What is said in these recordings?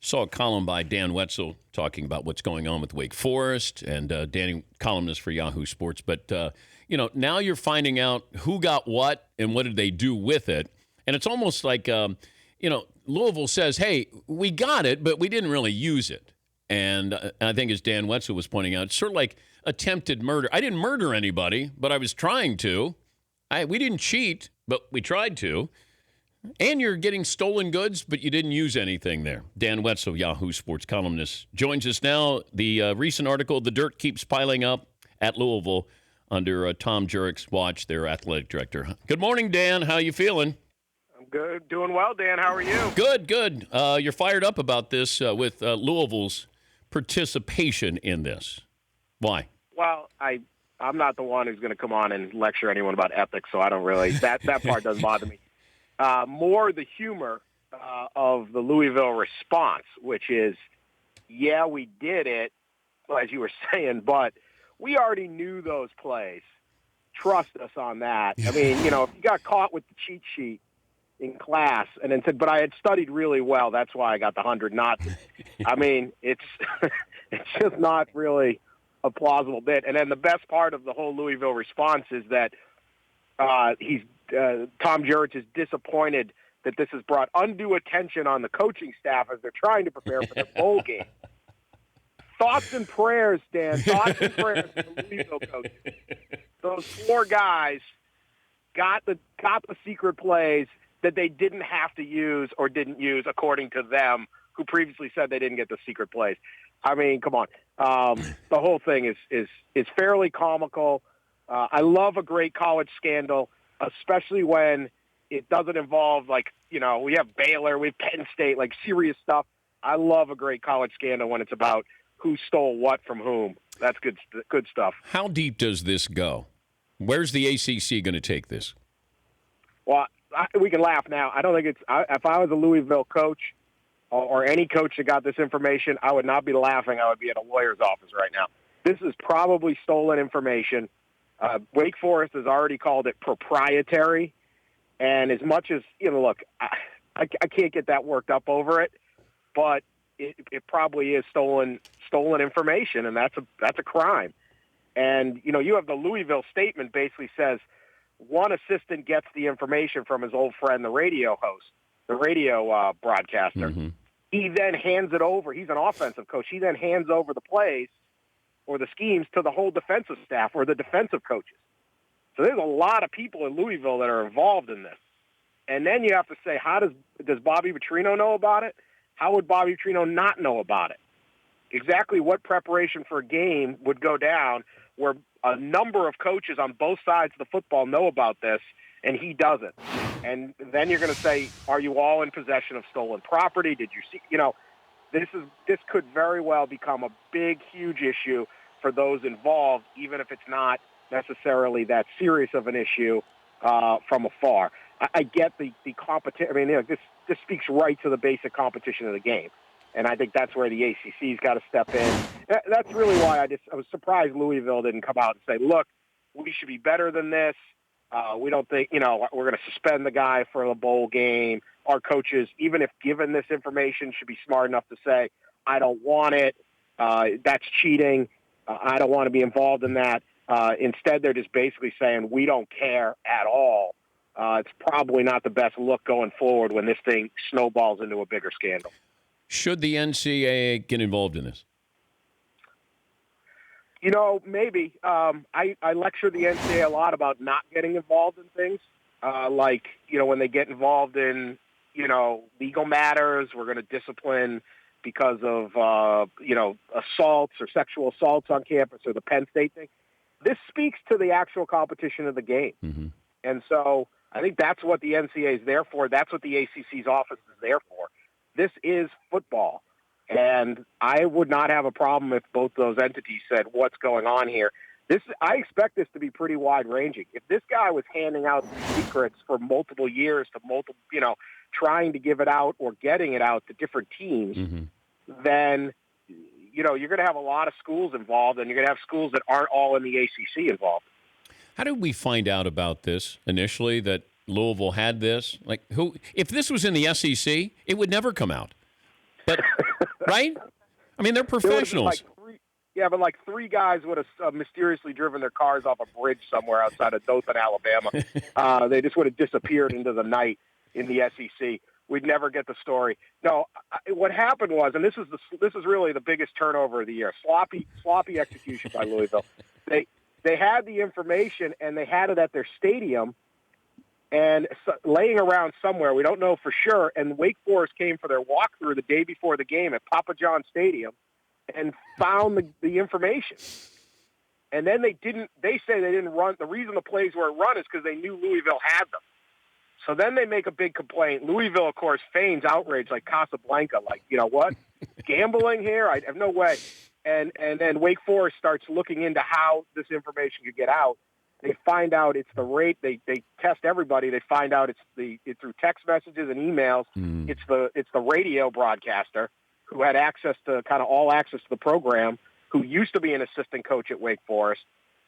Saw a column by Dan Wetzel talking about what's going on with Wake Forest, and Danny, columnist for Yahoo Sports. But, now you're finding out who got what and what did they do with it. And it's almost like, Louisville says, hey, we got it, but we didn't really use it. And I think as Dan Wetzel was pointing out, it's sort of like attempted murder. I didn't murder anybody, but I was trying to. We didn't cheat, but we tried to. And you're getting stolen goods, but you didn't use anything there. Dan Wetzel, Yahoo Sports columnist, joins us now. The recent article, "The Dirt Keeps Piling Up at Louisville," under Tom Jurek's watch, their athletic director. Good morning, Dan. How you feeling? I'm good. Doing well, Dan. How are you? Good. You're fired up about this with Louisville's participation in this. Why? Well, I'm not the one who's going to come on and lecture anyone about ethics, so I don't really – that part doesn't bother me. More the humor of the Louisville response, which is, yeah, we did it, as you were saying, but we already knew those plays. Trust us on that. I mean, if you got caught with the cheat sheet in class and then said, but I had studied really well, that's why I got the 100 knots. I mean, it's just not really a plausible bit. And then the best part of the whole Louisville response is that Tom Jurich is disappointed that this has brought undue attention on the coaching staff as they're trying to prepare for the bowl game. Thoughts and prayers, Dan. Thoughts and prayers for the Louisville coaches. Those four guys got the secret plays that they didn't have to use or didn't use, according to them, who previously said they didn't get the secret plays. I mean, come on. The whole thing is fairly comical. I love a great college scandal, especially when it doesn't involve, we have Baylor, we have Penn State, serious stuff. I love a great college scandal when it's about who stole what from whom. That's good stuff. How deep does this go? Where's the ACC going to take this? Well, we can laugh now. I don't think it's if I was a Louisville coach or any coach that got this information, I would not be laughing. I would be at a lawyer's office right now. This is probably stolen information. Wake Forest has already called it proprietary. And as much as, look, I can't get that worked up over it, but it probably is stolen information, and that's a crime. And, you have the Louisville statement basically says one assistant gets the information from his old friend, the radio host, the radio broadcaster. Mm-hmm. He then hands it over. He's an offensive coach. He then hands over the plays or the schemes to the whole defensive staff or the defensive coaches. So there's a lot of people in Louisville that are involved in this. And then you have to say, how does Bobby Petrino know about it? How would Bobby Petrino not know about it? Exactly what preparation for a game would go down where a number of coaches on both sides of the football know about this, and he doesn't. And then you're going to say, are you all in possession of stolen property? Did you see, this could very well become a big, huge issue for those involved, even if it's not necessarily that serious of an issue from afar. I get the competition. I mean, this speaks right to the basic competition of the game. And I think that's where the ACC's got to step in. That's really why I was surprised Louisville didn't come out and say, look, we should be better than this. We don't think, we're going to suspend the guy for the bowl game. Our coaches, even if given this information, should be smart enough to say, I don't want it. That's cheating. I don't want to be involved in that. Instead, they're just basically saying, we don't care at all. It's probably not the best look going forward when this thing snowballs into a bigger scandal. Should the NCAA get involved in this? Maybe. I lecture the NCAA a lot about not getting involved in things. When they get involved in, legal matters, we're going to discipline because of, assaults or sexual assaults on campus or the Penn State thing. This speaks to the actual competition of the game. Mm-hmm. And so I think that's what the NCAA is there for. That's what the ACC's office is there for. This is football. And I would not have a problem if both those entities said, what's going on here? I expect this to be pretty wide-ranging. If this guy was handing out secrets for multiple years to multiple, trying to give it out or getting it out to different teams, mm-hmm. then, you're going to have a lot of schools involved, and you're going to have schools that aren't all in the ACC involved. How did we find out about this initially, that Louisville had this? If this was in the SEC, it would never come out. But right? I mean, they're professionals. But like three guys would have mysteriously driven their cars off a bridge somewhere outside of Dothan, Alabama. They just would have disappeared into the night in the SEC. We'd never get the story. No, what happened was, and this is really the biggest turnover of the year, sloppy execution by Louisville. They had the information, and they had it at their stadium and laying around somewhere. We don't know for sure. And Wake Forest came for their walkthrough the day before the game at Papa John Stadium and found the information. And then they say they didn't run. The reason the plays weren't run is because they knew Louisville had them. So then they make a big complaint. Louisville, of course, feigns outrage like Casablanca, like, you know what? Gambling here? I have no way. And then Wake Forest starts looking into how this information could get out. They find out it's the rate. They test everybody. They find out it's through text messages and emails. It's the radio broadcaster who had access to all access to the program, who used to be an assistant coach at Wake Forest,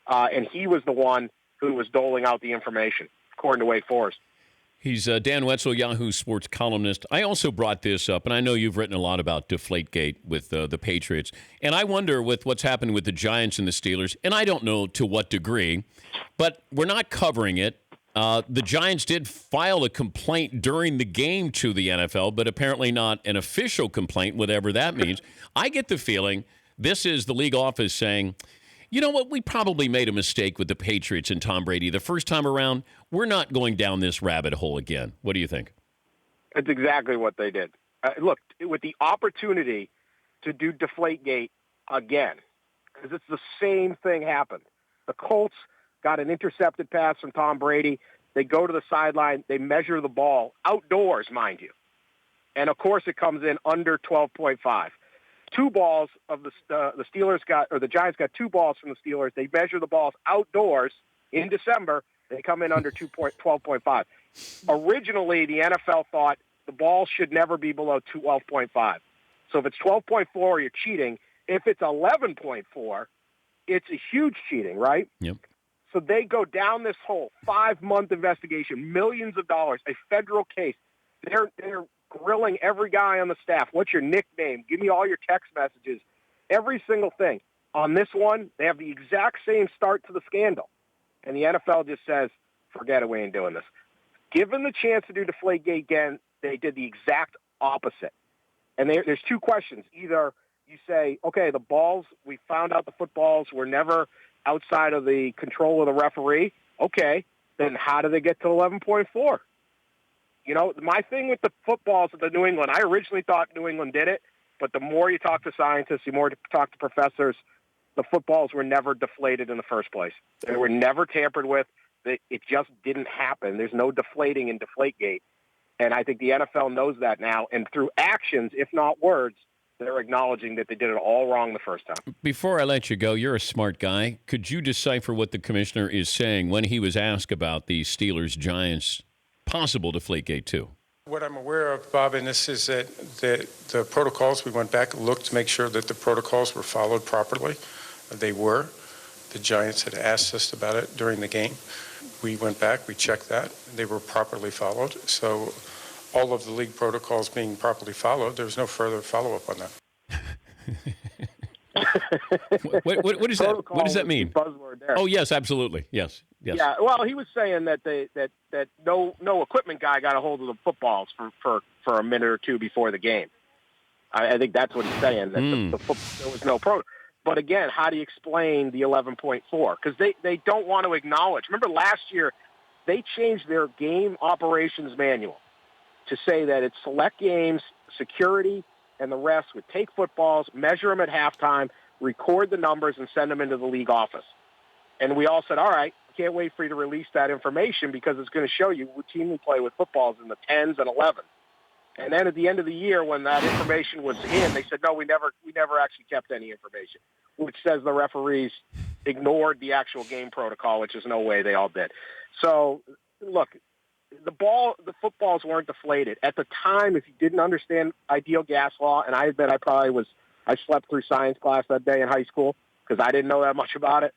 and he was the one who was doling out the information, according to Wake Forest. He's Dan Wetzel, Yahoo Sports columnist. I also brought this up, and I know you've written a lot about Deflategate with the Patriots. And I wonder, with what's happened with the Giants and the Steelers, and I don't know to what degree, but we're not covering it. The Giants did file a complaint during the game to the NFL, but apparently not an official complaint, whatever that means. I get the feeling this is the league office saying, you know what, we probably made a mistake with the Patriots and Tom Brady the first time around. We're not going down this rabbit hole again. What do you think? That's exactly what they did. Look, with the opportunity to do Deflategate again, because it's the same thing happened. The Colts got an intercepted pass from Tom Brady. They go to the sideline. They measure the ball outdoors, mind you. And, of course, it comes in under 12.5. Two balls of the Steelers got, or the Giants got two balls from the Steelers. They measure the balls outdoors in December. They come in under 12.5. Originally, the NFL thought the ball should never be below 12.5. So if it's 12.4, you're cheating. If it's 11.4, it's a huge cheating, right? Yep. So they go down this whole 5-month investigation, millions of dollars, a federal case. They're grilling every guy on the staff. What's your nickname? Give me all your text messages. Every single thing. On this one, they have the exact same start to the scandal. And the NFL just says, forget it, we ain't doing this. Given the chance to do Deflategate again, they did the exact opposite. And there's two questions. Either you say, okay, the balls, we found out the footballs were never outside of the control of the referee. Okay, then how do they get to 11.4? You know, my thing with the footballs of the New England, I originally thought New England did it, but the more you talk to scientists, the more you talk to professors, the footballs were never deflated in the first place. They were never tampered with. It just didn't happen. There's no deflating in Deflategate. And I think the NFL knows that now. And through actions, if not words, they're acknowledging that they did it all wrong the first time. Before I let you go, you're a smart guy. Could you decipher what the commissioner is saying when he was asked about the Steelers-Giants possible Deflategate too? What I'm aware of, Bob, and this is that the protocols, we went back and looked to make sure that the protocols were followed properly. They were. The Giants had asked us about it during the game. We went back, we checked that. They were properly followed. So all of the league protocols being properly followed, there's no further follow-up on that. What is that? What does that mean? Buzzword there. Oh, yes, absolutely. Yes. Yeah, well, he was saying that that no equipment guy got a hold of the footballs for a minute or two before the game. I think that's what he's saying, that there was no protocol. But again, how do you explain the 11.4? Because they don't want to acknowledge. Remember last year, they changed their game operations manual to say that it's select games, security, and the rest would take footballs, measure them at halftime, record the numbers, and send them into the league office. And we all said, all right, can't wait for you to release that information because it's going to show you routinely play with footballs in the 10s and 11s. And then at the end of the year, when that information was in, they said, no, we never actually kept any information, which says the referees ignored the actual game protocol, which is no way they all did. So, look, the footballs weren't deflated. At the time, if you didn't understand ideal gas law, and I admit I slept through science class that day in high school because I didn't know that much about it,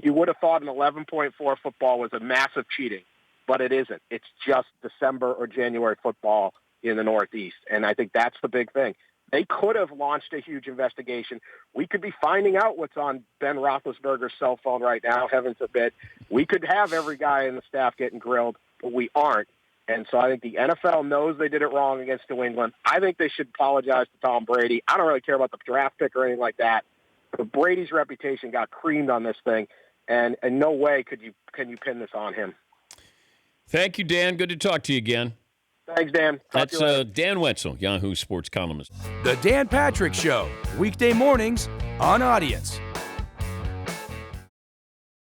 you would have thought an 11.4 football was a massive cheating. But it isn't. It's just December or January football in the Northeast. And I think that's the big thing. They could have launched a huge investigation. We could be finding out what's on Ben Roethlisberger's cell phone right now, heaven forbid. We could have every guy in the staff getting grilled, but we aren't. And so I think the NFL knows they did it wrong against New England. I think they should apologize to Tom Brady. I don't really care about the draft pick or anything like that. But Brady's reputation got creamed on this thing, and in no way can you pin this on him. Thank you, Dan. Good to talk to you again. Thanks, Dan. That's Dan Wetzel, Yahoo Sports columnist. The Dan Patrick Show, weekday mornings on Audience.